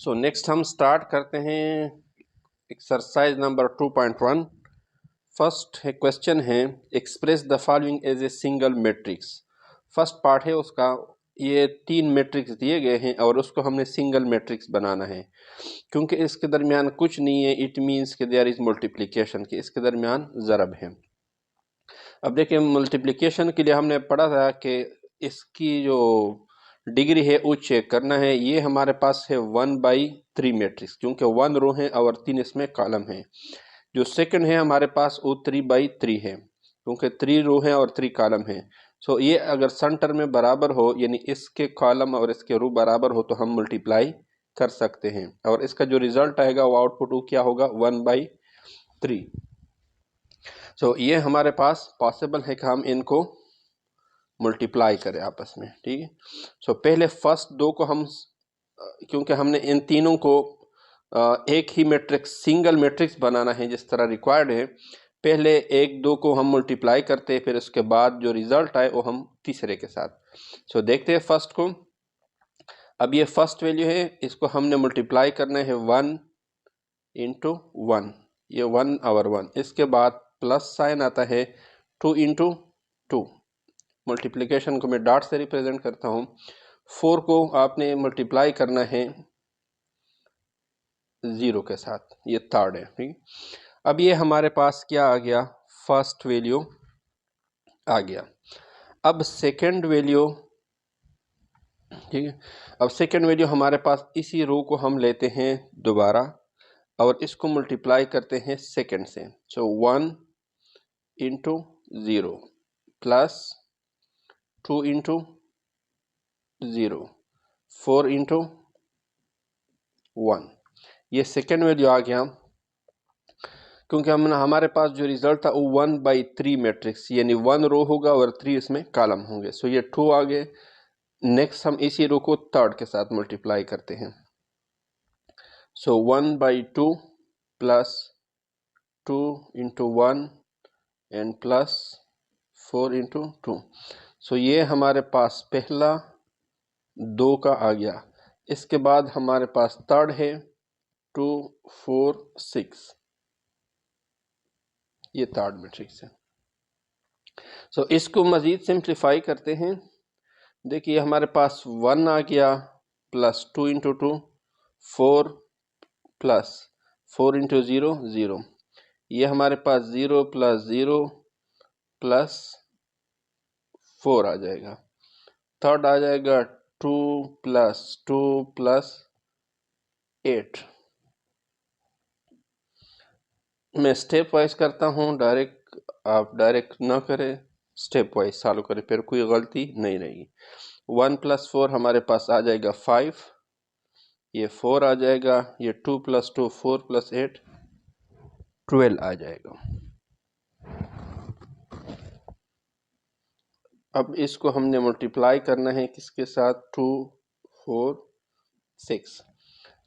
So next हम start करते हैं एक्सरसाइज नंबर 2.1। फर्स्ट है क्वेश्चन है express the following as a single matrix. First part है उसका, ये 3 मैट्रिक्स दिए गए हैं और उसको हमने सिंगल मैट्रिक्स बनाना है। क्योंकि इसके दरमियान कुछ नहीं है, इट मीन्स कि देयर इज मल्टीप्लिकेशन, कि इसके दरमियान ज़रब है। अब देखिए मल्टीप्लिकेशन के लिए हमने पढ़ा था कि इसकी जो डिग्री है वो चेक करना है। ये हमारे पास है 1/3 मैट्रिक्स, क्योंकि 1 रो है और 3 इसमें कॉलम है। जो सेकंड है हमारे पास वो 3/3 है, क्योंकि 3 रो है और 3 कॉलम है। सो ये अगर सेंटर में बराबर हो, यानी इसके कॉलम और इसके रो बराबर हो, तो हम मल्टीप्लाई कर सकते हैं और इसका जो रिजल्ट आएगा वो आउटपुट वो क्या होगा, 1/3। सो ये हमारे पास पॉसिबल है कि हम इनको मल्टीप्लाई करें आपस में, ठीक है। सो पहले फर्स्ट दो को हम, क्योंकि हमने इन तीनों को एक ही मैट्रिक्स सिंगल मैट्रिक्स बनाना है जिस तरह रिक्वायर्ड है, पहले एक दो को हम मल्टीप्लाई करते हैं, फिर उसके बाद जो रिजल्ट आए वो हम तीसरे के साथ। सो देखते हैं फर्स्ट को। अब ये फर्स्ट वैल्यू है, इसको हमने मल्टीप्लाई करना है 1 इंटू 1, ये 1 और 1। इसके बाद प्लस साइन आता है 2 इंटू 2। मल्टीप्लिकेशन को मैं डॉट से रिप्रेजेंट करता हूँ। 4 को आपने मल्टीप्लाई करना है 0 के साथ, ये थर्ड है, ठीक। अब ये हमारे पास क्या आ गया, फर्स्ट वैल्यू आ गया। अब सेकंड वैल्यू, ठीक है। अब सेकंड वैल्यू हमारे पास, इसी रो को हम लेते हैं दोबारा और इसको मल्टीप्लाई करते हैं सेकंड से। सो 1 इंटू 0 प्लस 2 इंटू 0 4 इंटू 1, ये सेकेंड वैल्यू आ गया। क्योंकि हमारे पास जो रिजल्ट था वो 1/3 मैट्रिक्स, यानी 1 रो होगा और 3 इसमें कॉलम होंगे। सो ये 2 आ गए। नेक्स्ट हम इसी रो को थर्ड के साथ मल्टीप्लाई करते हैं। सो 1/2 plus 2 into 1 and plus 4 into 2। सो ये हमारे पास पहला 2 का आ गया। इसके बाद हमारे पास थर्ड है 2 4 6, ये थर्ड मैट्रिक्स है। सो इसको मज़ीद सिंप्लीफाई करते हैं। देखिए हमारे पास 1 आ गया प्लस 2 इंटू 2 4 प्लस 4 इंटू 0 0, ये हमारे पास 0 प्लस 0 प्लस 4 आ जाएगा। थर्ड आ जाएगा 2 प्लस 2 प्लस 8। मैं स्टेप वाइज करता हूँ, आप डायरेक्ट ना करें, स्टेप वाइज सॉल्व करें, फिर कोई गलती नहीं रहेगी। 1 प्लस 4 हमारे पास आ जाएगा 5, ये 4 आ जाएगा, ये 2 प्लस 2 4 प्लस 8 12 आ जाएगा। अब इसको हमने मल्टीप्लाई करना है किसके साथ, 2 4 6।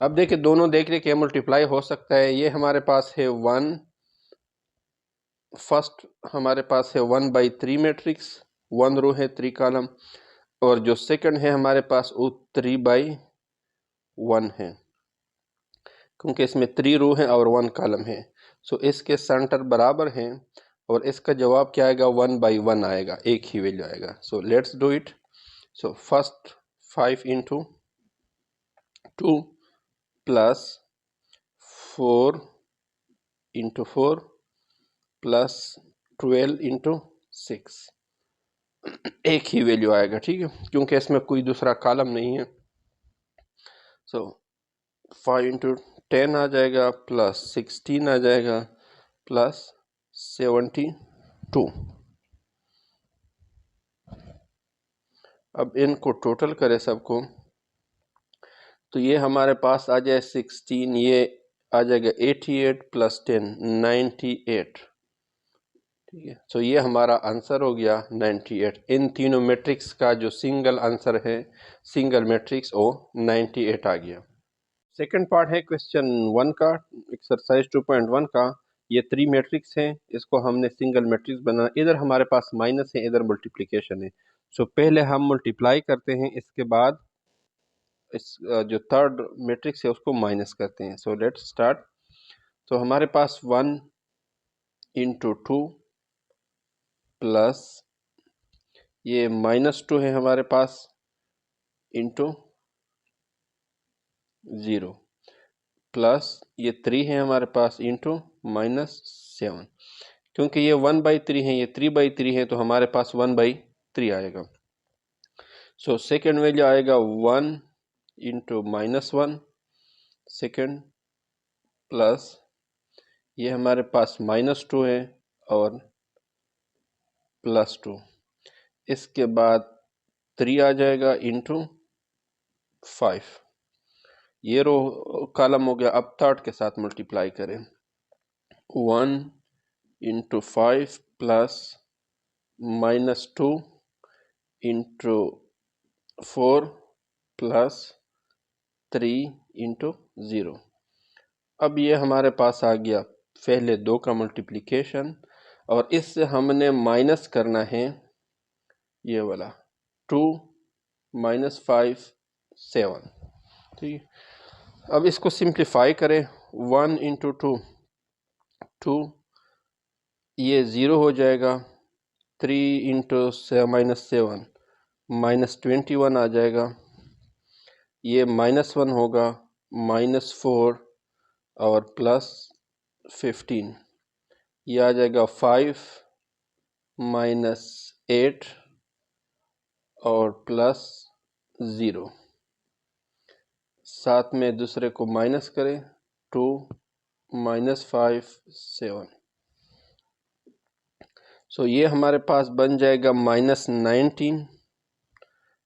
अब देखिए दोनों देख रहे क्या मल्टीप्लाई हो सकता है। ये हमारे पास है 1, फर्स्ट हमारे पास है 1/3 मैट्रिक्स, 1 रो है 3 कॉलम, और जो सेकंड है हमारे पास वो 3/1 है, क्योंकि इसमें 3 रो है और 1 कॉलम है। सो इसके सेंटर बराबर हैं और इसका जवाब क्या आएगा, 1/1 आएगा, एक ही वैल्यू आएगा। So let's do it. So first 5 into 2 plus 4 into 4 plus 12 into 6, एक ही वैल्यू आएगा, ठीक है, क्योंकि इसमें कोई दूसरा कॉलम नहीं है। सो 5 इंटू 10 आ जाएगा प्लस 16 आ जाएगा प्लस 72। अब इनको टोटल करें सबको, तो ये हमारे पास आ जाए 16, ये आ जाएगा 88 प्लस 10 98, ठीक है। सो ये हमारा आंसर हो गया 98। इन तीनों मैट्रिक्स का जो सिंगल आंसर है, सिंगल मैट्रिक्स, वो 98 आ गया। सेकंड पार्ट है क्वेश्चन 1 का, एक्सरसाइज 2.1 का। ये 3 मैट्रिक्स हैं, इसको हमने सिंगल मैट्रिक्स बना, इधर हमारे पास माइनस है, इधर मल्टीप्लिकेशन है। सो पहले हम मल्टीप्लाई करते हैं, इसके बाद इस जो थर्ड मैट्रिक्स है उसको माइनस करते हैं। So let's start. तो हमारे पास 1 इंटू 2 प्लस ये -2 है हमारे पास इंटू 0 प्लस ये 3 है हमारे पास इंटू -7। क्योंकि ये 1/3 है, ये 3/3 है, तो हमारे पास 1/3 आएगा। सो सेकेंड वैल्यू आएगा 1 इंटू -1 सेकेंड प्लस ये हमारे पास -2 है और +2। इसके बाद 3 आ जाएगा इंटू 5। ये रो कॉलम हो गया। अब थर्ड के साथ मल्टीप्लाई करें। 1 into 5 plus -2 into 4 plus 3 into 0। अब ये हमारे पास आ गया पहले दो का मल्टीप्लिकेशन, और इससे हमने माइनस करना है ये वाला 2 -5 7। ठीक, अब इसको सिंप्लीफाई करें। 1 इंटू 2 2, ये 0 हो जाएगा। 3 इंटू -7 -21 आ जाएगा। ये -1 होगा, -4 और +15। ये आ जाएगा 5 -8 और +0। साथ में दूसरे को माइनस करें। 2 -5 7। सो ये हमारे पास बन जाएगा -19।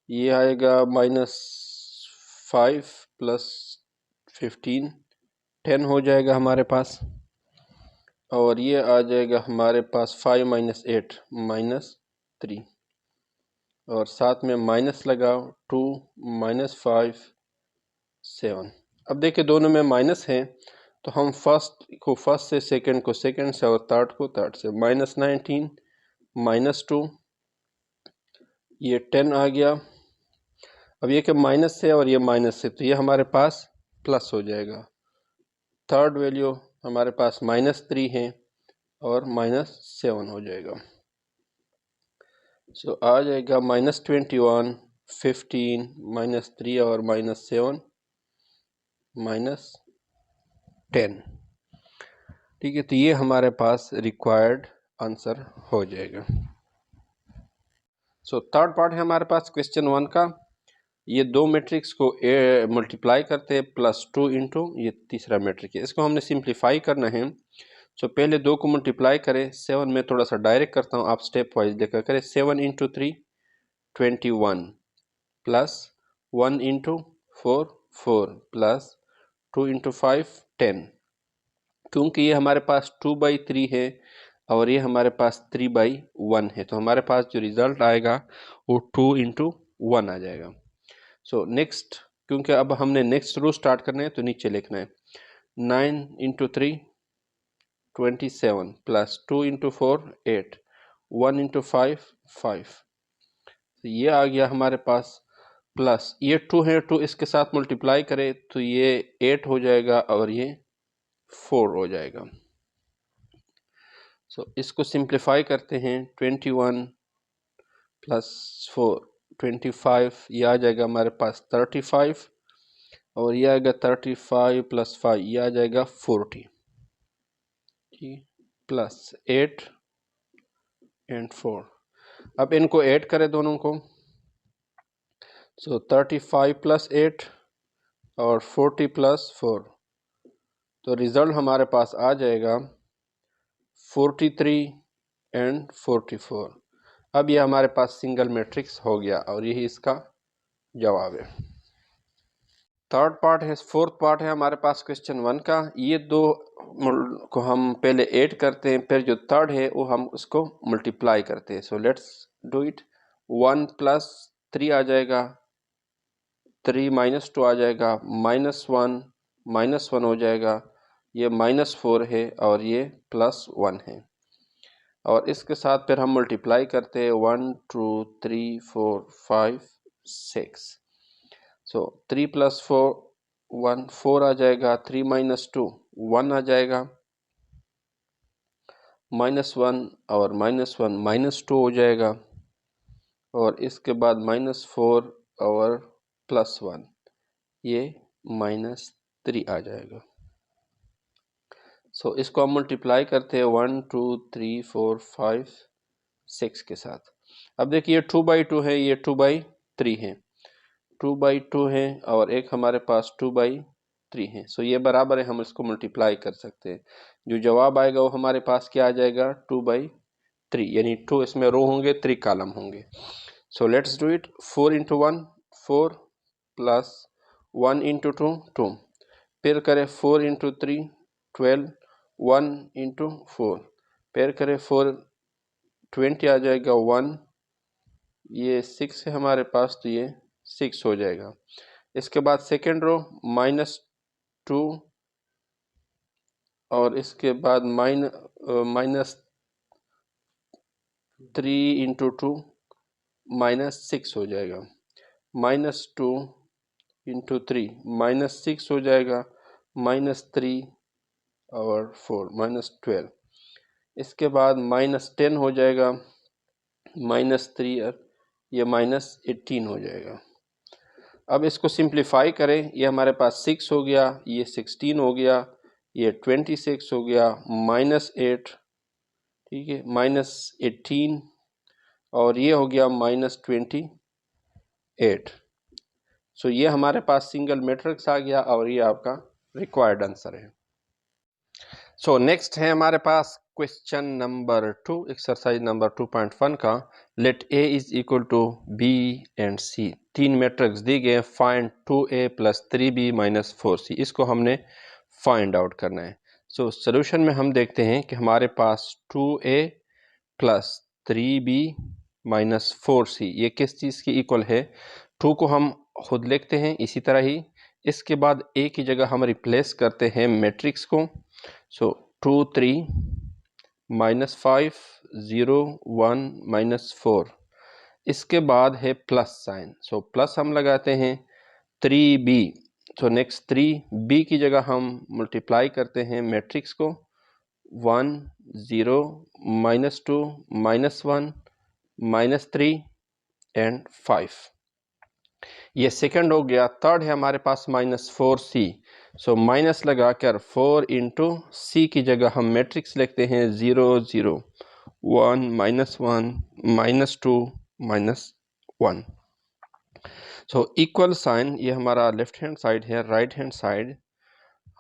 ये आएगा -5 + 15 10 हो जाएगा हमारे पास। और ये आ जाएगा हमारे पास 5 - 8 -3। और साथ में माइनस लगाओ 2 -5 7। अब देखिए दोनों में माइनस है, तो हम फर्स्ट को फर्स्ट से, सेकंड को सेकंड से और थर्ड को थर्ड से। -19 -2, ये 10 आ गया। अब ये कि माइनस से और ये माइनस से, तो ये हमारे पास प्लस हो जाएगा। थर्ड वैल्यू हमारे पास -3 है और -7 हो जाएगा। सो आ जाएगा -21 15 -3 और -7 -10। ठीक है, तो ये हमारे पास रिक्वायर्ड आंसर हो जाएगा। सो थर्ड पार्ट है हमारे पास क्वेश्चन 1 का। ये दो मैट्रिक्स को मल्टीप्लाई करते हैं +2 इंटू ये तीसरा मैट्रिक है, इसको हमने सिंप्लीफाई करना है। सो पहले दो को मल्टीप्लाई करें। 7 में थोड़ा सा डायरेक्ट करता हूँ, आप स्टेप वाइज लेकर करें। 7 into 3 21 plus 1 into 4 4 plus 2 into 5 10। क्योंकि ये हमारे पास 2/3 है और ये हमारे पास 3/1 है, तो हमारे पास जो रिजल्ट आएगा वो 2 इंटू 1 आ जाएगा। सो नेक्स्ट, क्योंकि अब हमने नेक्स्ट रो स्टार्ट करना है तो नीचे लिखना है। 9 इंटू 3 27 प्लस 2 इंटू 4 8 1 इंटू 5 5। तो ये आ गया हमारे पास प्लस ये 2 है, 2 इसके साथ मल्टीप्लाई करें तो ये 8 हो जाएगा और ये 4 हो जाएगा। सो इसको सिंप्लीफाई करते हैं। 21 प्लस 4 25, ये आ जाएगा हमारे पास 35 और ये आएगा 35 प्लस 5, ये आ जाएगा 40 प्लस 8 एंड 4। अब इनको ऐड करें दोनों को। सो 35 प्लस 8 और 40 प्लस 4, तो रिजल्ट हमारे पास आ जाएगा 43 एंड 44। अब ये हमारे पास सिंगल मैट्रिक्स हो गया और यही इसका जवाब है। थर्ड पार्ट है, फोर्थ पार्ट है हमारे पास क्वेश्चन 1 का। ये दो को हम पहले ऐड करते हैं, फिर जो थर्ड है वो हम उसको मल्टीप्लाई करते हैं। So let's do it. 1 plus 3 आ जाएगा, 3 -2 आ जाएगा, -1 हो जाएगा, ये -4 है और ये +1 है। और इसके साथ फिर हम मल्टीप्लाई करते हैं 1 2 3 4 5 6। सो 3 + 4 1 4 आ जाएगा, 3 - 2 1 आ जाएगा, -1 और -1 -2 हो जाएगा, और इसके बाद -4 और +1 ये -3 आ जाएगा। सो इसको हम मल्टीप्लाई करते हैं 1 2 3 4 5 6 के साथ। अब देखिए 2/2 है, ये 2/3 है, 2/2 है और एक हमारे पास 2/3 है। सो ये बराबर है, हम इसको मल्टीप्लाई कर सकते हैं। जो जवाब आएगा वो हमारे पास क्या आ जाएगा, 2/3, यानी 2 इसमें रो होंगे, 3 कॉलम होंगे। So let's do it. 4 × 1 4 plus 1 × 2 2, फिर करें 4 × 3 12, 1 × 4, फिर करें 4 20 आ जाएगा 1, ये 6 है हमारे पास तो ये 6 हो जाएगा। इसके बाद सेकेंड रो -2 और इसके बाद -3 × 2 -6 हो जाएगा, -2 × 3 -6 हो जाएगा, -3 और 4 -12। इसके बाद -10 हो जाएगा, -3 ये -18 हो जाएगा। अब इसको सिंप्लीफाई करें, ये हमारे पास 6 हो गया, ये 16 हो गया, ये 26 हो गया, -8, ठीक है, -18 और ये हो गया -28। सो ये हमारे पास सिंगल मैट्रिक्स आ गया और ये आपका रिक्वायर्ड आंसर है। सो नेक्स्ट है हमारे पास क्वेश्चन नंबर 2, एक्सरसाइज नंबर 2.1 का। Let A is equal to B and C. 3 matrices दी गए, फाइंड 2a + 3b - 4c। इसको हमने फाइंड आउट करना है। सो सोल्यूशन में हम देखते हैं कि हमारे पास 2a + 3b - 4c ये किस चीज़ की इक्वल है। 2 को हम खुद लिखते हैं इसी तरह ही, इसके बाद a की जगह हम रिप्लेस करते हैं मैट्रिक्स को। सो 2 3 -5 0 1 -4, इसके बाद है प्लस साइन, सो प्लस हम लगाते हैं। 3b, सो नेक्स्ट 3b की जगह हम मल्टीप्लाई करते हैं मैट्रिक्स को, 1 0 -2 -1 -3 एंड 5। ये सेकंड हो गया। थर्ड है हमारे पास -4c, सो माइनस लगाकर 4 × c की जगह हम मैट्रिक्स लिखते हैं 0 0 1 -1 -2 -1। सो इक्वल साइन, ये हमारा लेफ्ट हैंड साइड है, राइट हैंड साइड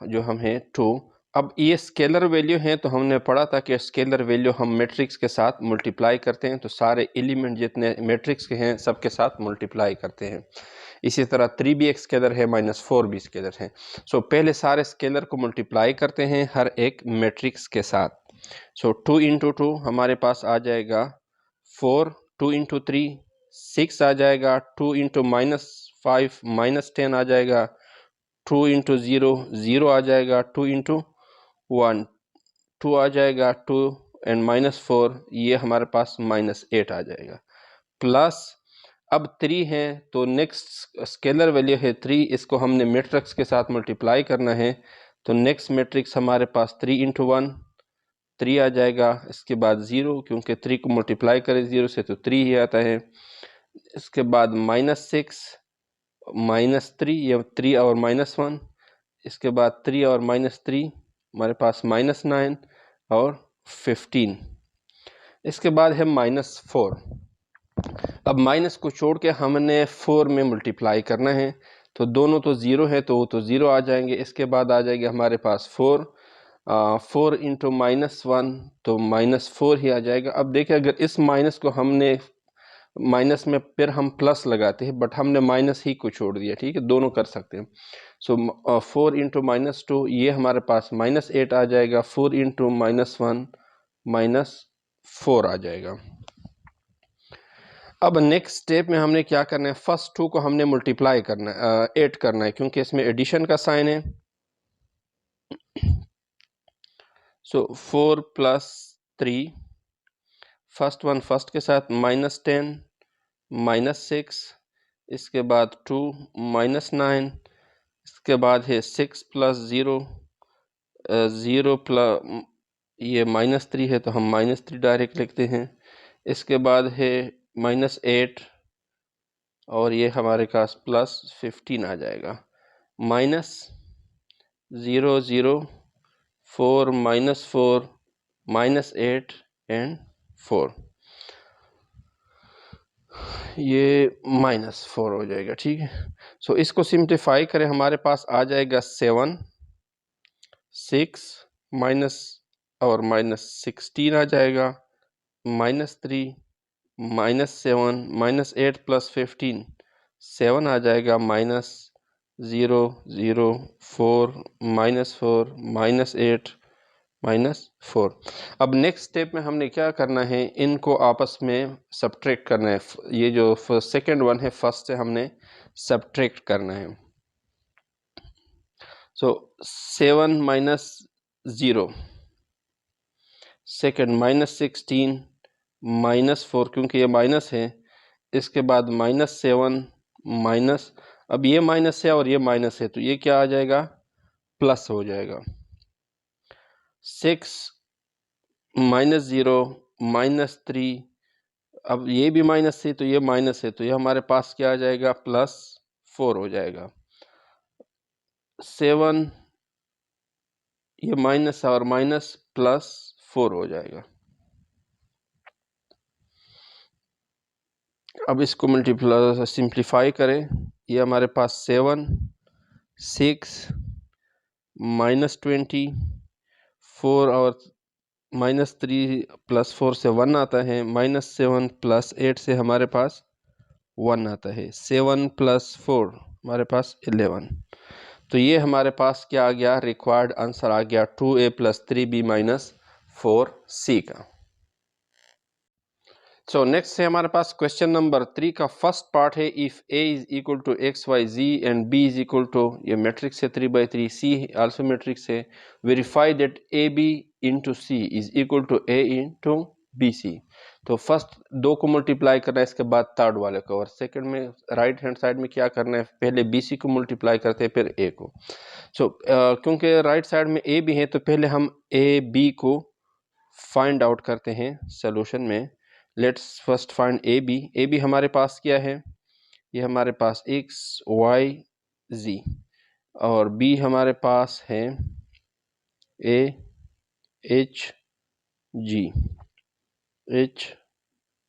जो हम है 2। अब ये स्केलर वैल्यू है, तो हमने पढ़ा था कि स्केलर वैल्यू हम मैट्रिक्स के साथ मल्टीप्लाई करते हैं, तो सारे एलिमेंट जितने मैट्रिक्स के हैं सबके साथ मल्टीप्लाई करते हैं। इसी तरह 3b एक स्केलर है, -4b स्केलर है। सो पहले सारे स्केलर को मल्टीप्लाई करते हैं हर एक मैट्रिक्स के साथ। सो 2 × 2 हमारे पास आ जाएगा 4, 2 × 3 6 आ जाएगा, 2 × -5 -10 आ जाएगा, 2 × 0 0 आ जाएगा, 2 × 1 2 आ जाएगा, 2 एंड -4 ये हमारे पास -8 आ जाएगा। प्लस अब 3 है, तो नेक्स्ट स्केलर वैल्यू है 3, इसको हमने मैट्रिक्स के साथ मल्टीप्लाई करना है, तो नेक्स्ट मैट्रिक्स हमारे पास 3 × 1 3 आ जाएगा, इसके बाद 0, क्योंकि 3 को मल्टीप्लाई करें 0 से तो 3 ही आता है। इसके बाद -6 -3, या 3 और -1, इसके बाद 3 और -3 हमारे पास -9 और 15। इसके बाद है -4। अब माइनस को छोड़ के हमने 4 में मल्टीप्लाई करना है, तो दोनों तो 0 है तो वो तो 0 आ जाएंगे। इसके बाद आ जाएगा हमारे पास 4, 4 × -1 तो -4 ही आ जाएगा। अब देखिए, अगर इस माइनस को हमने माइनस में फिर हम प्लस लगाते हैं, बट हमने माइनस ही को छोड़ दिया, ठीक है, दोनों कर सकते हैं। सो 4 × -2 ये हमारे पास -8 आ जाएगा, 4 × -1 -4 आ जाएगा। अब नेक्स्ट स्टेप में हमने क्या करना है, फर्स्ट 2 को हमने मल्टीप्लाई करना है, ऐड करना है, क्योंकि इसमें एडिशन का साइन है। सो 4 + 3, फर्स्ट वन फर्स्ट के साथ, -10 -6 इसके बाद 2 -9, इसके बाद है 6 + 0, 0 प्लस ये -3 है तो हम -3 डायरेक्ट लिखते हैं। इसके बाद है -8 और ये हमारे पास +15 आ जाएगा। -0 0 4 -4 -8 एंड 4, ये -4 हो जाएगा। ठीक है, सो इसको सिंप्लीफाई करें, हमारे पास आ जाएगा 7 6 माइनस और -16 आ जाएगा, -3 -7 -8 + 15 7 आ जाएगा, -0 0 4 -4 -8 -4। अब नेक्स्ट स्टेप में हमने क्या करना है, इनको आपस में सब्ट्रैक्ट करना है। ये जो सेकंड वन है, फर्स्ट से हमने सब्ट्रैक्ट करना है। सो 7 - 0, सेकंड -16 -4 क्योंकि ये माइनस है, इसके बाद -7 माइनस, अब ये माइनस है और ये माइनस है तो ये क्या आ जाएगा, प्लस हो जाएगा। 6 -0 -3, अब ये भी माइनस है तो ये माइनस है तो ये हमारे पास क्या आ जाएगा, +4 हो जाएगा। 7 ये माइनस और माइनस +4 हो जाएगा। अब इसको मल्टीप्लाई सिंप्लीफाई करें, ये हमारे पास 7 6 -20 4 और -3 + 4 से 1 आता है, -7 + 8 से हमारे पास 1 आता है, 7 + 4 हमारे पास 11। तो ये हमारे पास क्या आ गया, रिक्वायर्ड आंसर आ गया 2a + 3b - 4c का। सो नेक्स्ट है हमारे पास क्वेश्चन नंबर 3 का फर्स्ट पार्ट है, if a = x y z and b = ये मैट्रिक्स है 3/3, c आल्सो मैट्रिक्स है, verify that ab * c = a * bc। तो फर्स्ट दो को मल्टीप्लाई करना है, इसके बाद थर्ड वाले को, और सेकंड में राइट हैंड साइड में क्या करना है, पहले bc को मल्टीप्लाई करते हैं फिर a को। सो क्योंकि राइट साइड में a भी है तो पहले हम a b को फाइंड आउट करते हैं सोल्यूशन में। Let's first find A B हमारे पास क्या है, ये हमारे पास x y z, और b हमारे पास है a h g h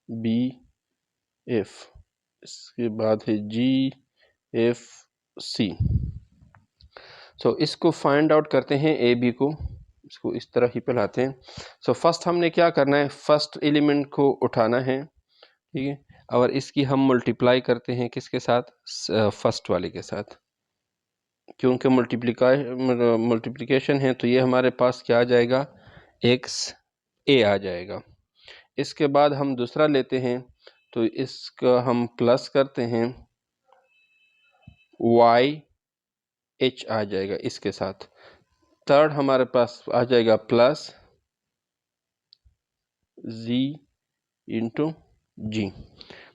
b f, इसके बाद है g f c। सो इसको फाइंड आउट करते हैं ए बी को, इसको इस तरह ही पिलाते हैं। सो फर्स्ट हमने क्या करना है, फर्स्ट एलिमेंट को उठाना है, ठीक है, और इसकी हम मल्टीप्लाई करते हैं किसके साथ, फर्स्ट वाले के साथ, क्योंकि मल्टीप्लिकेशन है तो ये हमारे पास क्या आ जाएगा, एक्स ए आ जाएगा। इसके बाद हम दूसरा लेते हैं तो इसका हम प्लस करते हैं, वाई एच आ जाएगा इसके साथ। थर्ड हमारे पास आ जाएगा प्लस जी इंटू जी,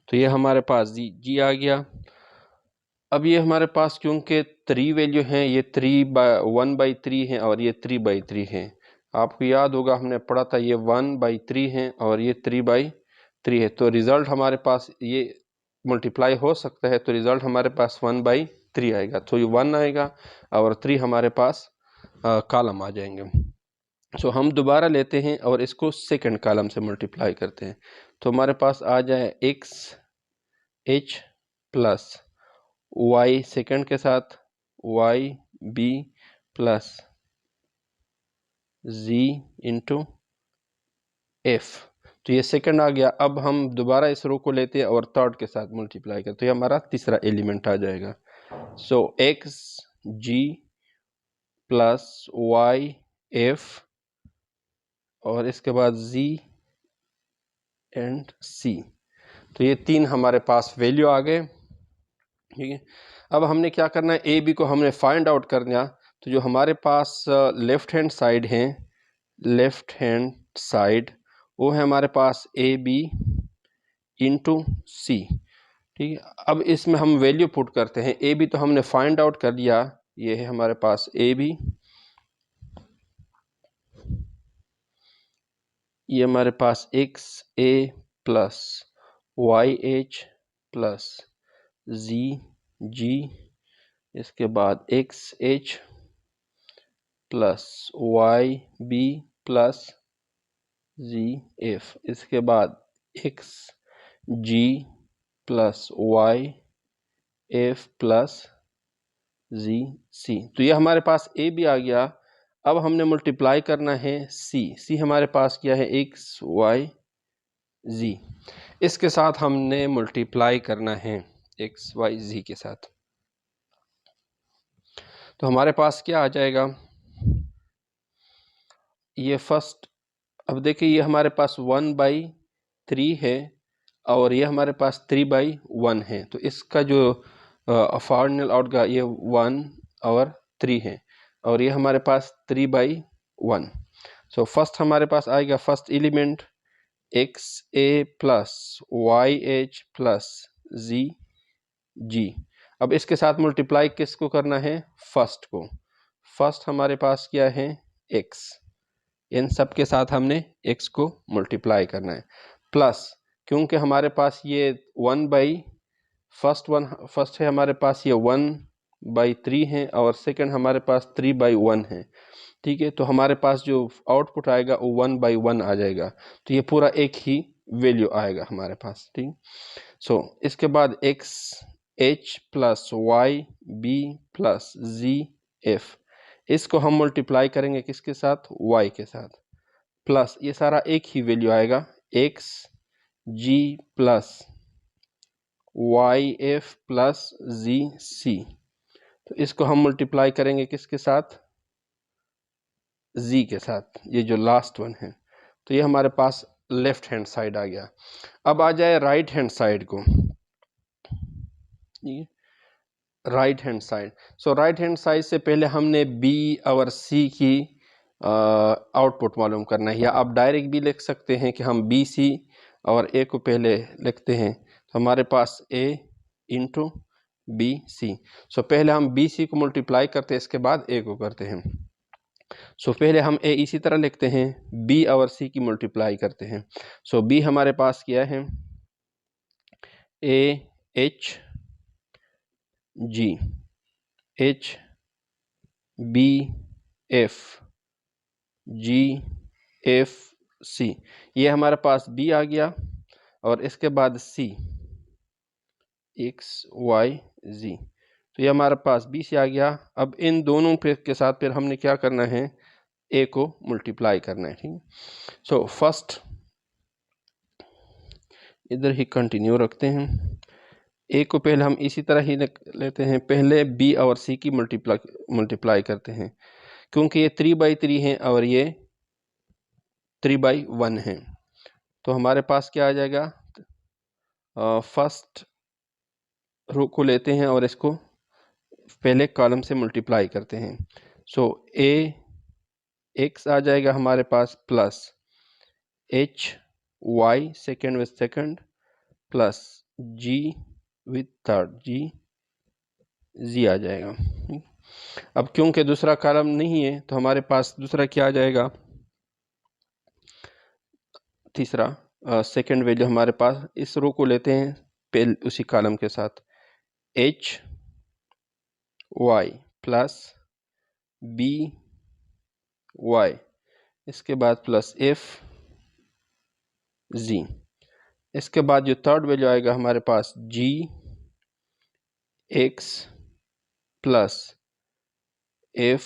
तो ये हमारे पास जी आ गया। अब ये हमारे पास क्योंकि 3 वैल्यू हैं, ये 1/3 है और ये 3/3 है। आपको याद होगा हमने पढ़ा था ये 1/3 है और ये 3/3 है, तो रिज़ल्ट हमारे पास ये मल्टीप्लाई हो सकता है, तो रिज़ल्ट हमारे पास 1/3 आएगा, तो ये 1 आएगा और 3 हमारे पास कॉलम आ जाएंगे। सो हम दोबारा लेते हैं और इसको सेकंड कॉलम से मल्टीप्लाई करते हैं, तो हमारे पास आ जाए X H plus Y second के साथ Y B plus G into F, तो ये सेकंड आ गया। अब हम दोबारा इस रो को लेते हैं और थर्ड के साथ मल्टीप्लाई करते हैं, तो ये हमारा तीसरा एलिमेंट आ जाएगा। सो x g plus y F और इसके बाद जी एंड सी, तो ये 3 हमारे पास वैल्यू आ गए, ठीक है। अब हमने क्या करना है, ए बी को हमने फाइंड आउट करना, तो जो हमारे पास लेफ्ट हैंड साइड है, लेफ्ट हैंड साइड वो है हमारे पास ए बी इंटू सी, ठीक है। अब इसमें हम वैल्यू पुट करते हैं। ए बी तो हमने फाइंड आउट कर लिया, ये है हमारे पास ए बी, ये हमारे पास x a plus y h plus g g, इसके बाद x H plus y B plus g f, इसके बाद x g plus y f plus g c. तो ये हमारे पास ए भी आ गया। अब हमने मल्टीप्लाई करना है सी। सी हमारे पास क्या है, एक्स वाई जी, इसके साथ हमने मल्टीप्लाई करना है एक्स वाई जी के साथ। तो हमारे पास क्या आ जाएगा, ये फर्स्ट, अब देखिए ये हमारे पास 1/3 है और ये हमारे पास 3/1 है। तो इसका जो फाइनल आउट का ये 1 और 3 है और ये हमारे पास 3/1। सो फर्स्ट हमारे पास आएगा first element x a plus y h plus g जी। अब इसके साथ मल्टीप्लाई किसको करना है, फर्स्ट को। फर्स्ट हमारे पास क्या है, एक्स, इन सब के साथ हमने x को मल्टीप्लाई करना है, प्लस क्योंकि हमारे पास ये फर्स्ट है हमारे पास ये 1/3 है और सेकंड हमारे पास 3/1 है। ठीक है, तो हमारे पास जो आउटपुट आएगा वो 1/1 आ जाएगा। तो ये पूरा एक ही वैल्यू आएगा हमारे पास। ठीक, सो इसके बाद x H plus y B plus g f, इसको हम मल्टीप्लाई करेंगे किसके साथ, y के साथ, प्लस ये सारा एक ही वैल्यू आएगा x g plus y f plus g c. तो इसको हम मल्टीप्लाई करेंगे किसके साथ, z के साथ, ये जो लास्ट वन है। तो ये हमारे पास लेफ्ट हैंड साइड आ गया। अब आ जाए राइट हैंड साइड को, राइट हैंड साइड। सो राइट हैंड साइड से पहले हमने b और c की आउटपुट मालूम करना है, या आप डायरेक्ट भी लिख सकते हैं कि हम बी सी और ए को पहले लिखते हैं। तो हमारे पास a इंटू बी सी। सो पहले हम बी सी को मल्टीप्लाई करते हैं, इसके बाद a को करते हैं। सो पहले हम a इसी तरह लिखते हैं, b और c की मल्टीप्लाई करते हैं। सो b हमारे पास क्या है, a h g h b f g F C, ये हमारे पास b आ गया और इसके बाद c एक्स वाई जी। तो ये हमारे पास b से आ गया। अब इन दोनों पे के साथ फिर हमने क्या करना है, a को मल्टीप्लाई करना है। ठीक, सो फर्स्ट इधर ही कंटिन्यू रखते हैं, a को पहले हम इसी तरह ही लेते हैं, पहले b और c की मल्टीप्लाई करते हैं, क्योंकि ये 3/3 है और ये 3/1 है। तो हमारे पास क्या आ जाएगा, फर्स्ट रो को लेते हैं और इसको पहले कॉलम से मल्टीप्लाई करते हैं। सो ए एक्स आ जाएगा हमारे पास plus h y second with second plus g with third g g आ जाएगा। अब क्योंकि दूसरा कॉलम नहीं है तो हमारे पास दूसरा क्या आ जाएगा, तीसरा सेकेंड वैल्यू हमारे पास, इस रो को लेते हैं पहले उसी कॉलम के साथ, H Y plus B Y, इसके बाद प्लस एफ जी, इसके बाद जो थर्ड वैल्यू आएगा हमारे पास जी एक्स प्लस एफ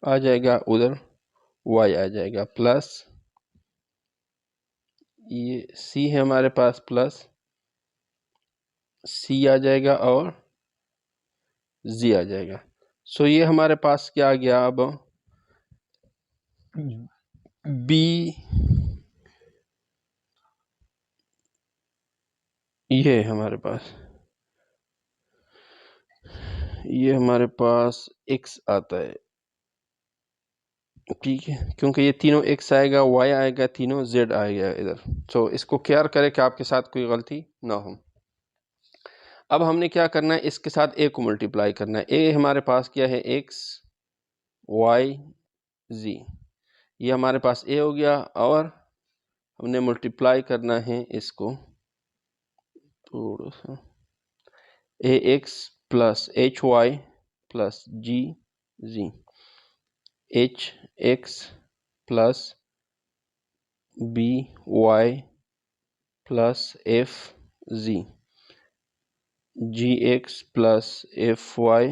आ जाएगा, उधर वाई आ जाएगा, प्लस ये सी है हमारे पास, प्लस सी आ जाएगा और जी आ जाएगा। सो ये हमारे पास क्या आ गया, अब बी, ये हमारे पास, ये हमारे पास x आता है। ठीक है, क्योंकि ये तीनों x आएगा, y आएगा, तीनों z आएगा इधर। तो इसको केयर करें कि आपके साथ कोई गलती ना हो। अब हमने क्या करना है, इसके साथ a को मल्टीप्लाई करना है। a हमारे पास क्या है, x y z, ये हमारे पास a हो गया, और हमने मल्टीप्लाई करना है इसको थोड़ा सा, ax plus hy plus gz, hx plus by plus fz, gx plus fy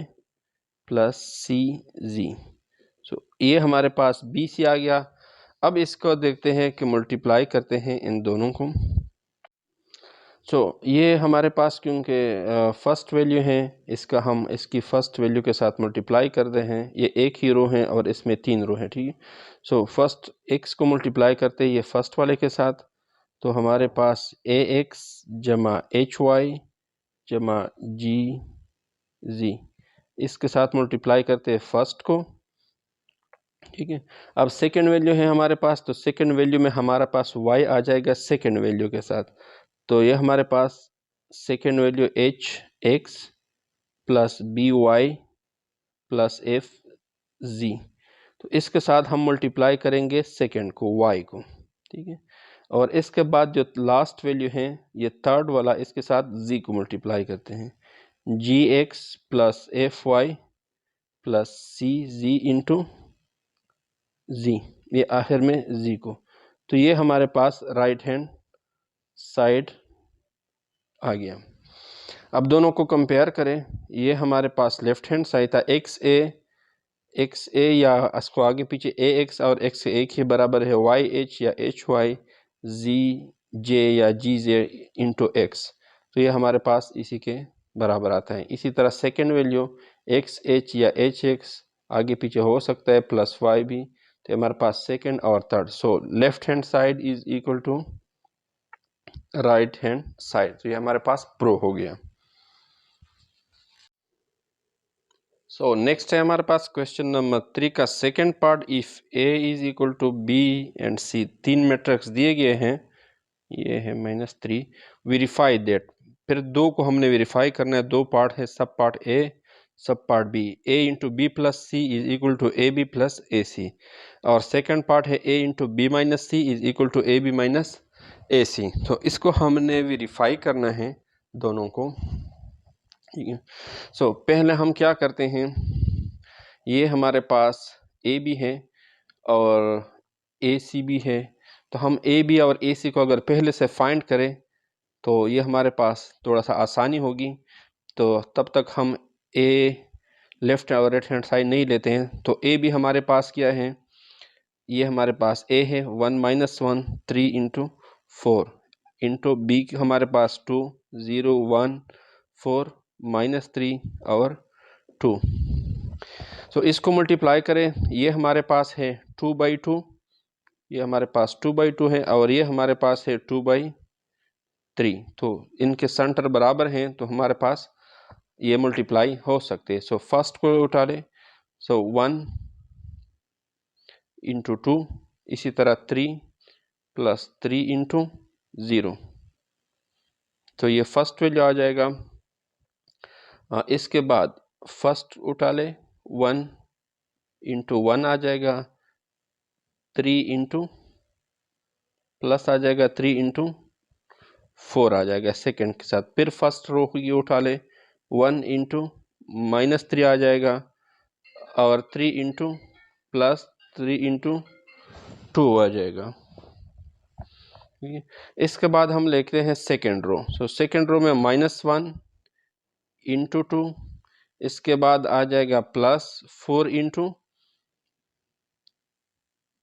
plus cz। सो ये हमारे पास bc आ गया। अब इसको देखते हैं कि मल्टीप्लाई करते हैं इन दोनों को। ये हमारे पास क्योंकि फर्स्ट वैल्यू है, इसका हम इसकी फ़र्स्ट वैल्यू के साथ मल्टीप्लाई कर रहे हैं। ये एक ही रो है और इसमें 3 रो है, ठीक है। फर्स्ट x को मल्टीप्लाई करते हैं ये फर्स्ट वाले के साथ, तो हमारे पास ax जमा hy जमा gz, इसके साथ मल्टीप्लाई करते हैं फर्स्ट को, ठीक है। अब सेकेंड वैल्यू है हमारे पास, तो सेकेंड वैल्यू में हमारे पास y आ जाएगा सेकेंड वैल्यू के साथ, तो ये हमारे पास second value h x plus B y plus f g, तो इसके साथ हम मल्टीप्लाई करेंगे सेकेंड को y को, ठीक है। और इसके बाद जो लास्ट वैल्यू है ये थर्ड वाला, इसके साथ z को मल्टीप्लाई करते हैं, g x plus f y plus c g into g, ये आखिर में z को, तो ये हमारे पास राइट हैंड साइड आ गया। अब दोनों को कंपेयर करें, ये हमारे पास लेफ्ट हैंड साइड था, एक्स ए या इसको आगे पीछे ए एक्स और एक्स एक ही बराबर है वाई एच या एच वाई जी जे या जी जे इंटू एक्स, तो ये हमारे पास इसी के बराबर आता है। इसी तरह सेकेंड वैल्यू एक्स एच या एच एक्स आगे पीछे हो सकता है प्लस वाई भी, तो हमारे पास सेकेंड और third. So left hand side is equal to right hand side, तो ये हमारे पास प्रो हो गया। सो नेक्स्ट है हमारे पास क्वेश्चन नंबर 3 का second part, if A is equal to B and C, 3 matrix दिए गए हैं, ये है -3, वेरीफाई दैट, फिर 2 को हमने वेरीफाई करना है। 2 पार्ट है, सब part a sub part b, A into B plus C is equal to A B plus A C, और सेकेंड पार्ट है A into B minus C is equal to A B minus A C. तो इसको हमने verify करना है दोनों को, ठीक है। पहले हम क्या करते हैं, ये हमारे पास ए बी है और ए सी भी है, तो हम ए बी और ए सी को अगर पहले से फाइंड करें तो ये हमारे पास थोड़ा सा आसानी होगी। तो तब तक हम ए लेफ्ट और राइट हैंड साइड नहीं लेते हैं। तो ए बी हमारे पास क्या है, ये हमारे पास ए है 1 माइनस 1 3 इंटू 4 इंटू बी हमारे पास 2 0 1 4 -3 और 2। इसको मल्टीप्लाई करें, ये हमारे पास है 2/2, ये हमारे पास 2/2 है, और ये हमारे पास है 2/3, तो इनके सेंटर बराबर हैं, तो हमारे पास ये मल्टीप्लाई हो सकते हैं। फर्स्ट को उठा ले, 1 इंटू 2, इसी तरह 3 प्लस 3 इंटू 0, तो ये फर्स्ट वैल्यू आ जाएगा। इसके बाद फर्स्ट उठा ले, 1 इंटू 1 आ जाएगा, 3 इंटू प्लस आ जाएगा 3 इंटू 4 आ जाएगा सेकेंड के साथ। फिर फर्स्ट रो की उठा ले, 1 इंटू -3 आ जाएगा, और 3 इंटू प्लस 3 इंटू 2 आ जाएगा, ठीक है। इसके बाद हम लिखते हैं सेकेंड रो। सेकेंड रो में -1 इंटू 2, इसके बाद आ जाएगा प्लस 4 इंटू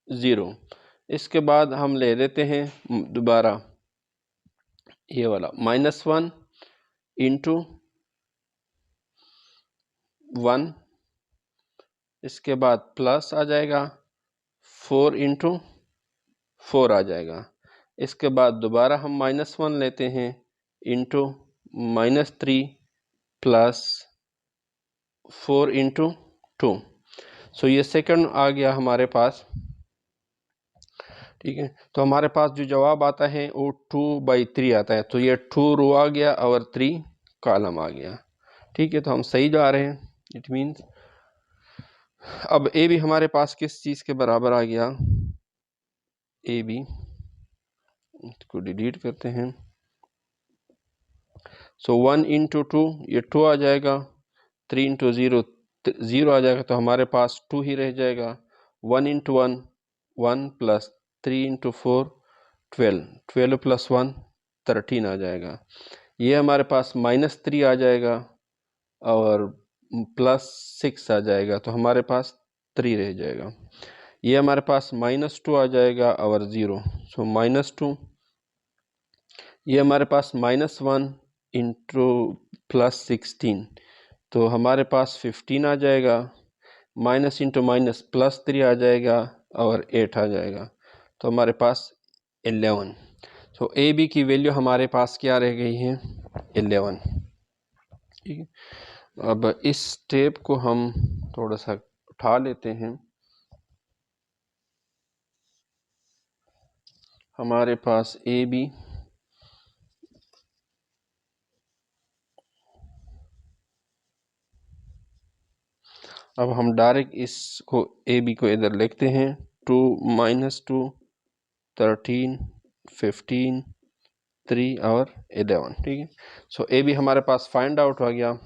0, इसके बाद हम ले लेते हैं दोबारा ये वाला -1 इंटू 1, इसके बाद प्लस आ जाएगा 4 इंटू 4 आ जाएगा, इसके बाद दोबारा हम -1 लेते हैं इंटू -3 प्लस 4 इंटू 2, ये सेकंड आ गया हमारे पास, ठीक है। तो हमारे पास जो जवाब आता है वो 2/3 आता है, तो ये 2 रो आ गया और 3 कॉलम आ गया। ठीक है, तो हम सही जा रहे हैं। इट मीन्स अब ए बी हमारे पास किस चीज़ के बराबर आ गया, ए बी, इसको डिलीट करते हैं। सो 1 इंटू 2, ये 2 आ जाएगा, 3 इंटू 0 0 आ जाएगा, तो हमारे पास 2 ही रह जाएगा। 1 इंटू 1 1 प्लस 3 इंटू 4 12, 12 प्लस 1 13 आ जाएगा। ये हमारे पास -3 आ जाएगा और +6 आ जाएगा, तो हमारे पास 3 रह जाएगा। ये हमारे पास -2 आ जाएगा और 0, सो -2। ये हमारे पास -1 इंटू +16, तो हमारे पास 15 आ जाएगा। माइनस इंटू माइनस +3 आ जाएगा और 8 आ जाएगा, तो हमारे पास 11। तो ए बी की वैल्यू हमारे पास क्या रह गई है, 11। ठीक है, अब इस स्टेप को हम थोड़ा सा उठा लेते हैं। हमारे पास ए बी, अब हम डायरेक्ट इसको ए बी को इधर लिखते हैं। 2 -2 13 15 3 और 11। ठीक है, सो ए बी हमारे पास फाइंड आउट हो गया।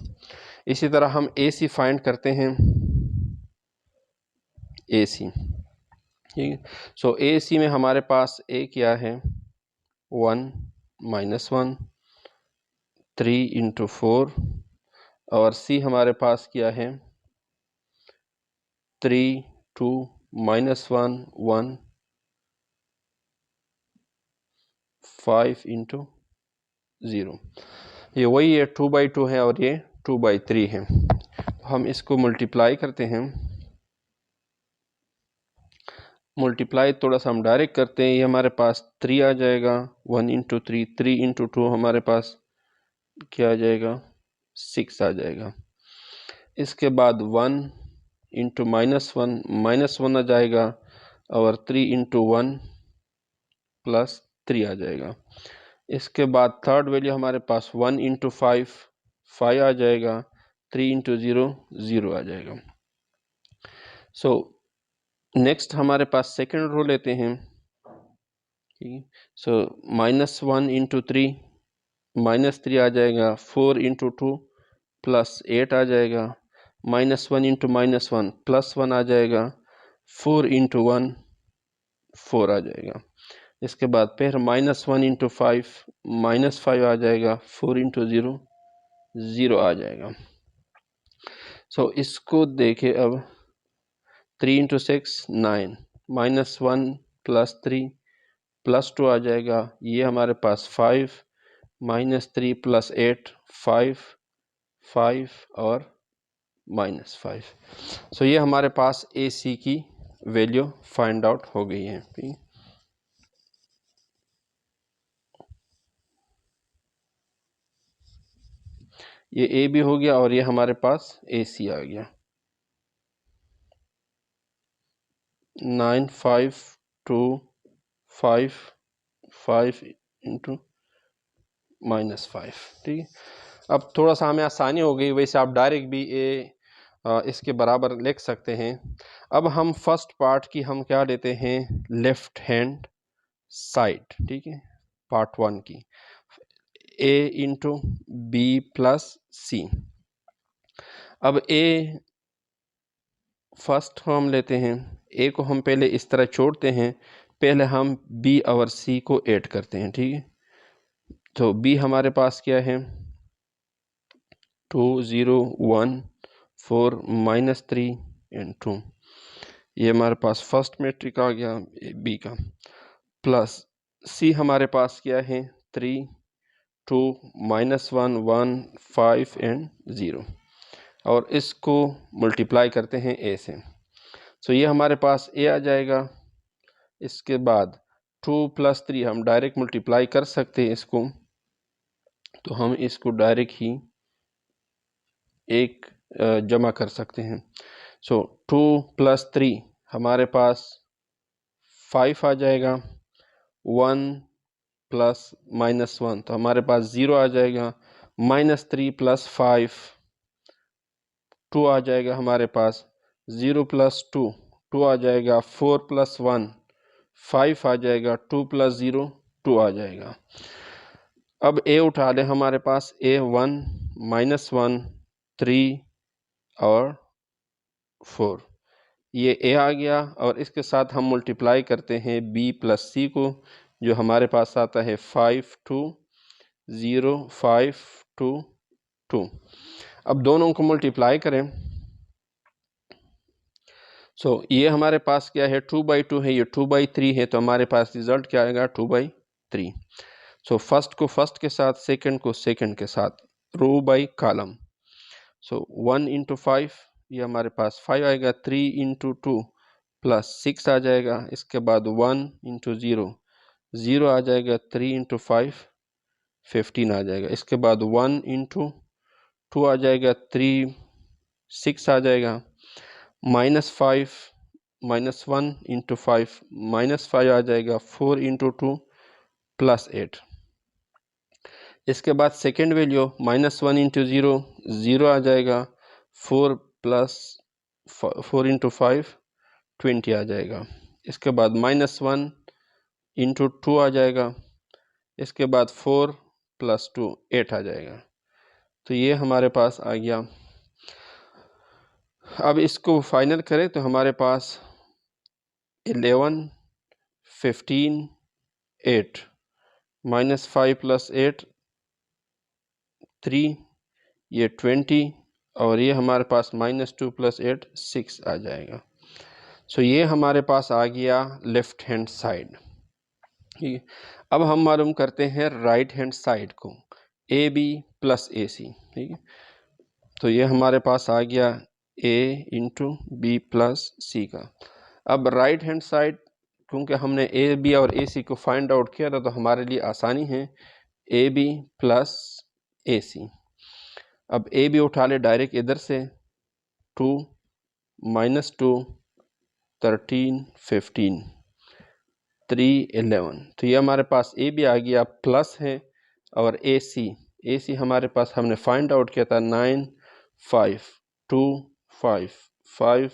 इसी तरह हम ए सी फाइंड करते हैं, ए सी। ठीक है, सो ए सी में हमारे पास ए क्या है, 1 -1 3 इंटू 4 और सी हमारे पास क्या है, 3 2 -1 1 5 इंटू 0। ये वही है, 2/2 है और ये 2/3 है। हम इसको मल्टीप्लाई करते हैं। मल्टीप्लाई थोड़ा सा हम डायरेक्ट करते हैं, ये हमारे पास 3 आ जाएगा। 1 इंटू 3, 3 इंटू 2 हमारे पास क्या आ जाएगा, 6 आ जाएगा। इसके बाद 1 इंटू -1 आ जाएगा और 3 इंटू 1 +3 आ जाएगा। इसके बाद थर्ड वैल्यू हमारे पास 1 इंटू 5 5 आ जाएगा, 3 इंटू 0 0 आ जाएगा। सो नेक्स्ट हमारे पास सेकेंड रो लेते हैं। ठीक है, सो -1 इंटू 3 -3 आ जाएगा। 4 इंटू 2 +8 आ जाएगा। -1 इंटू -1 +1 आ जाएगा। 4 इंटू 1 4 आ जाएगा। इसके बाद फिर -1 इंटू 5 -5 आ जाएगा। 4 इंटू 0 0 आ जाएगा। सो इसको देखें अब, 3 इंटू 6 9, -1 +3 +2 आ जाएगा। ये हमारे पास 5 -3 +8 5 5 और -5। सो ये हमारे पास ए सी की वैल्यू फाइंड आउट हो गई है। ये ए बी हो गया और ये हमारे पास ए सी आ गया। 9 5 2 5 5 इंटू -5। ठीक है, अब थोड़ा सा हमें आसानी हो गई, वैसे आप डायरेक्ट भी इसके बराबर लिख सकते हैं। अब हम फर्स्ट पार्ट की हम क्या लेते हैं, लेफ्ट हैंड साइड। ठीक है, पार्ट 1 की a इंटू बी प्लस सी। अब a फर्स्ट हम लेते हैं, a को हम पहले इस तरह छोड़ते हैं, पहले हम b और c को ऐड करते हैं। ठीक है, तो b हमारे पास क्या है, 2 0 1 4 -3 एंड 2। ये हमारे पास फर्स्ट मैट्रिक आ गया b का। प्लस c हमारे पास क्या है, 3 2 -1 1 5 एंड 0 और इसको मल्टीप्लाई करते हैं a से। सो ये हमारे पास a आ जाएगा। इसके बाद 2 + 3 हम डायरेक्ट मल्टीप्लाई कर सकते हैं इसको, तो हम इसको डायरेक्ट ही एक जमा कर सकते हैं। सो 2 + 3 हमारे पास 5 आ जाएगा। 1 + -1 तो हमारे पास 0 आ जाएगा। -3 + 5 2 आ जाएगा हमारे पास, 0 + 2 2 आ जाएगा, 4 + 1 5 आ जाएगा, 2 + 0 2 आ जाएगा। अब ए उठा लें हमारे पास, ए 1 -1 3 और 4, ये ए आ गया और इसके साथ हम मल्टीप्लाई करते हैं बी + सी को, जो हमारे पास आता है 5 2 0 5 2 2। अब दोनों को मल्टीप्लाई करें, ये हमारे पास क्या है, 2/2 है, ये 2/3 है, तो हमारे पास रिजल्ट क्या आएगा, 2/3। फर्स्ट को फर्स्ट के साथ, सेकंड को सेकंड के साथ, रो बाई कॉलम। 1 × 5 ये हमारे पास 5 आएगा, 3 × 2 + 6 आ जाएगा, इसके बाद 1 × 0 0 आ जाएगा, 3 × 5 15 आ जाएगा, इसके बाद 1 × 2 आ जाएगा, 3 6 आ जाएगा, -5 -1 × 5 -5 आ जाएगा, 4 × 2 + 8। इसके बाद सेकेंड वैल्यू -1 × 0 0 आ जाएगा, 4 + 4 × 5 20 आ जाएगा, इसके बाद -1 × 2 आ जाएगा, इसके बाद 4 + 2 8 आ जाएगा। तो ये हमारे पास आ गया। अब इसको फाइनल करें तो हमारे पास 11 15 8 -5 + 8 3, ये 20 और ये हमारे पास -2 + 8 6 आ जाएगा। ये हमारे पास आ गया लेफ्ट हैंड साइड। ठीक है, अब हम मालूम करते हैं राइट हैंड साइड को, AB + AC। ठीक है, तो ये हमारे पास आ गया A × B + C का। अब राइट हैंड साइड, क्योंकि हमने AB और AC को फाइंड आउट किया था, तो हमारे लिए आसानी है, AB + AC। अब AB उठा ले डायरेक्ट इधर से, 2 -2 13 15 3 11, तो ये हमारे पास AB आ गया, प्लस है, और AC हमारे पास हमने फाइंड आउट किया था 9 5 2 5 5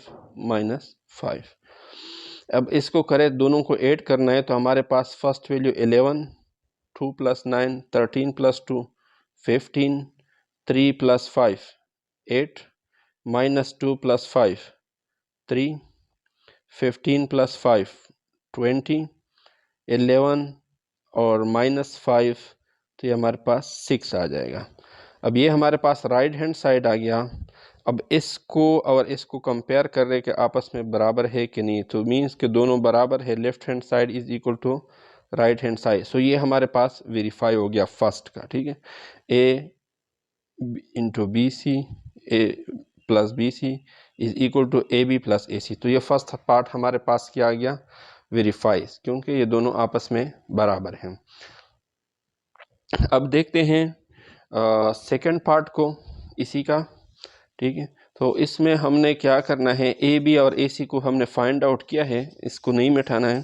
-5। अब इसको करें, दोनों को ऐड करना है, तो हमारे पास फर्स्ट वैल्यू 11 2 + 9 13 + 2 15 3 + 5 8 -2 + 5 3 15 + 5 20 11 और -5, तो ये हमारे पास 6 आ जाएगा। अब ये हमारे पास राइट हैंड साइड आ गया। अब इसको और इसको कंपेयर कर रहे कि आपस में बराबर है कि नहीं, तो मीन्स कि दोनों बराबर है, left hand side is equal to right hand side. ये हमारे पास वेरीफाई हो गया फर्स्ट का। ठीक है, A × BC A + BC is equal to AB + AC। तो ये फर्स्ट पार्ट हमारे पास क्या आ गया, वेरीफाइज, क्योंकि ये दोनों आपस में बराबर हैं। अब देखते हैं सेकंड पार्ट को इसी का। ठीक है, तो इसमें हमने क्या करना है, AB और AC को हमने फाइंड आउट किया है, इसको नहीं मिटाना है।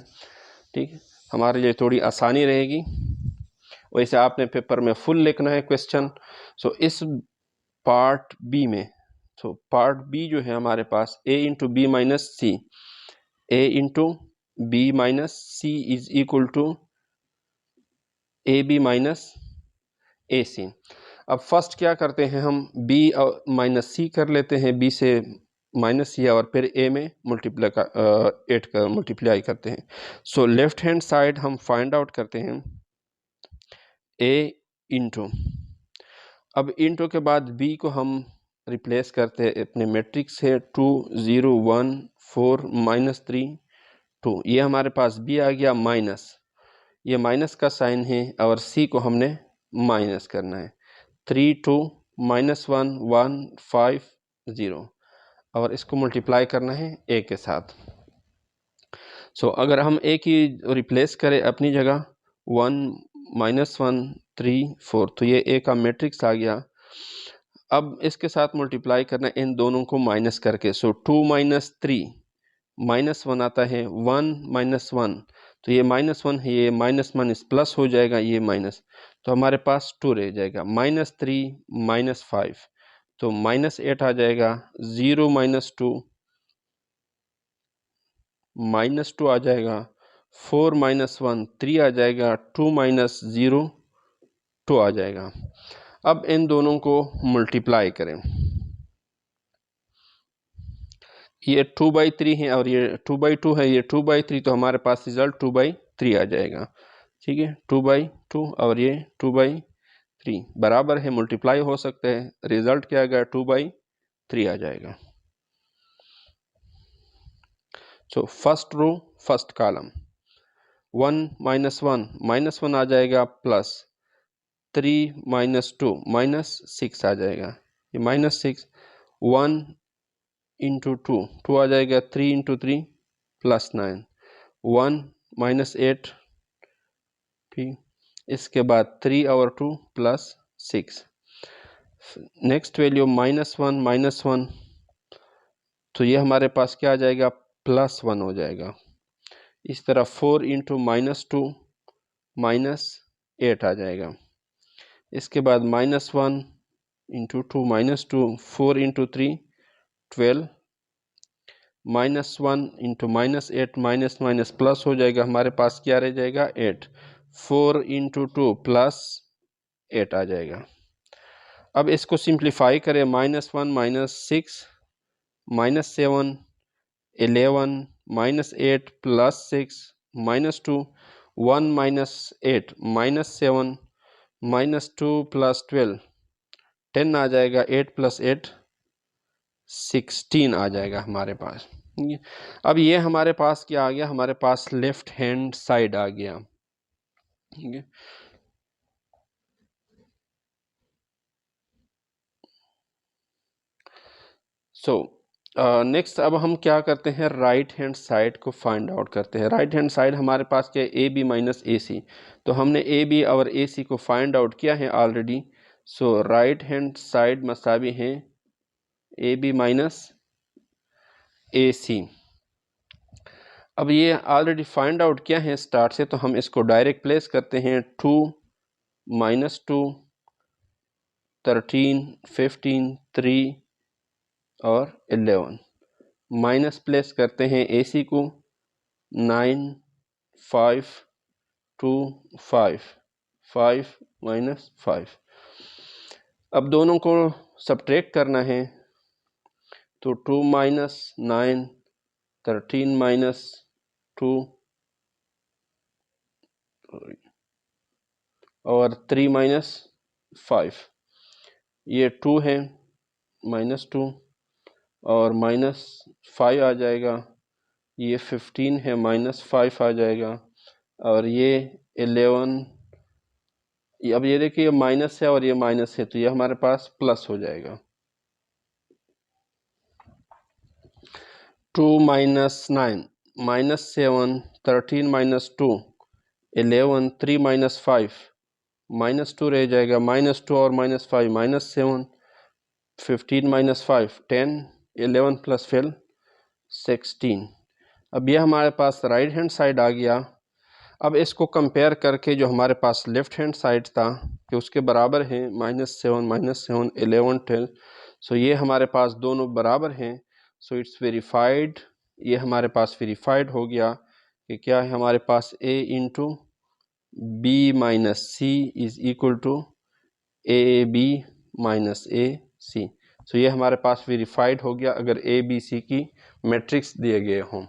ठीक है, हमारे लिए थोड़ी आसानी रहेगी। वैसे आपने पेपर में फुल लिखना है क्वेश्चन। इस पार्ट बी में, पार्ट बी जो है हमारे पास A × B - C, A × B - C is equal to AB - AC। अब फर्स्ट क्या करते हैं, हम B और -C कर लेते हैं, B से -C और फिर A में मल्टीप्लाई करते हैं। लेफ्ट हैंड साइड हम फाइंड आउट करते हैं, A × अब इंटू के बाद B को हम रिप्लेस करते हैं अपने मैट्रिक्स से, 2 0 1 4 -3 2, ये हमारे पास B आ गया माइनस, ये माइनस का साइन है, और C को हमने माइनस करना है, 3 2 -1 1 5 0, और इसको मल्टीप्लाई करना है A के साथ। अगर हम A की रिप्लेस करें अपनी जगह, 1 -1 3 4, तो ये A का मैट्रिक्स आ गया। अब इसके साथ मल्टीप्लाई करना इन दोनों को माइनस करके, 2 - 3 -1 आता है, 1 - 1, तो ये -1 है, ये -1 इस प्लस हो जाएगा, ये माइनस, तो हमारे पास 2 रह जाएगा, -3 -5 तो -8 आ जाएगा, 0 -2 -2 आ जाएगा, 4 -1 3 आ जाएगा, 2 -0 2 आ जाएगा। अब इन दोनों को मल्टीप्लाई करें, ये 2/3 है और ये 2/2 है, ये 2/3 तो हमारे पास रिजल्ट 2/3 आ जाएगा। ठीक है, 2/2 और ये 2/3 बराबर है, मल्टीप्लाई हो सकते हैं, रिजल्ट क्या आएगा 2/3 आ जाएगा। So first row first column 1 -1 आ जाएगा, प्लस 3 -2 -6 आ जाएगा, ये -6 1 इंटू 2 आ जाएगा, 3 इंटू 3 +9 1 -8 ठीक, इसके बाद 3 और 2 +6 नेक्स्ट वैल्यू -1 तो ये हमारे पास क्या आ जाएगा +1 हो जाएगा। इस तरह 4 इंटू -2 -8 आ जाएगा। इसके बाद -1 into 2 -2 4 into 3 12 -1 into -8 minus plus हो जाएगा, हमारे पास क्या रह जाएगा 8 4 इंटू 2 +8 आ जाएगा। अब इसको सिंप्लीफाई करें, -1 -6 -7 11 -8 +6 -2 1 -8 -7 -2 +12 10 आ जाएगा, 8 + 8 16 आ जाएगा हमारे पास। अब ये हमारे पास क्या आ गया, हमारे पास लेफ्ट हैंड साइड आ गया। ठीक है, सो नेक्स्ट अब हम क्या करते हैं, राइट हैंड साइड को फाइंड आउट करते हैं। राइट हैंड साइड हमारे पास क्या है, ए बी माइनस ए सी, तो हमने ए बी और ए सी को फाइंड आउट किया है ऑलरेडी। सो राइट हैंड साइड मसावी है ए बी माइनस ए सी। अब ये ऑलरेडी फाइंड आउट किया है स्टार्ट से, तो हम इसको डायरेक्ट प्लेस करते हैं, 2 -2 13 15 3 और 11 माइनस प्लेस करते हैं AC को 9 5 2 5 5 -5। अब दोनों को सब्ट्रैक्ट करना है, तो 2 -9 13 -2 और 3 -5, ये 2 है -2 और -5 आ जाएगा, ये 15 है -5 आ जाएगा और ये 11, अब ये देखिए माइनस है और ये माइनस है, तो ये हमारे पास प्लस हो जाएगा। 2 -9 -7 13 -2 11 3 -5 -2 रह जाएगा, -2 और -5 -7 15 -5 10 11 + 12 16। अब यह हमारे पास राइट हैंड साइड आ गया। अब इसको कंपेयर करके जो हमारे पास लेफ्ट हैंड साइड था कि उसके बराबर है -7 11 12, सो ये हमारे पास दोनों बराबर हैं, सो इट्स वेरीफाइड। ये हमारे पास वेरीफाइड हो गया कि क्या है, हमारे पास A into B minus C is equal to A B minus A C. So ये हमारे पास वेरीफाइड हो गया अगर A B C की मैट्रिक्स दिए गए हों।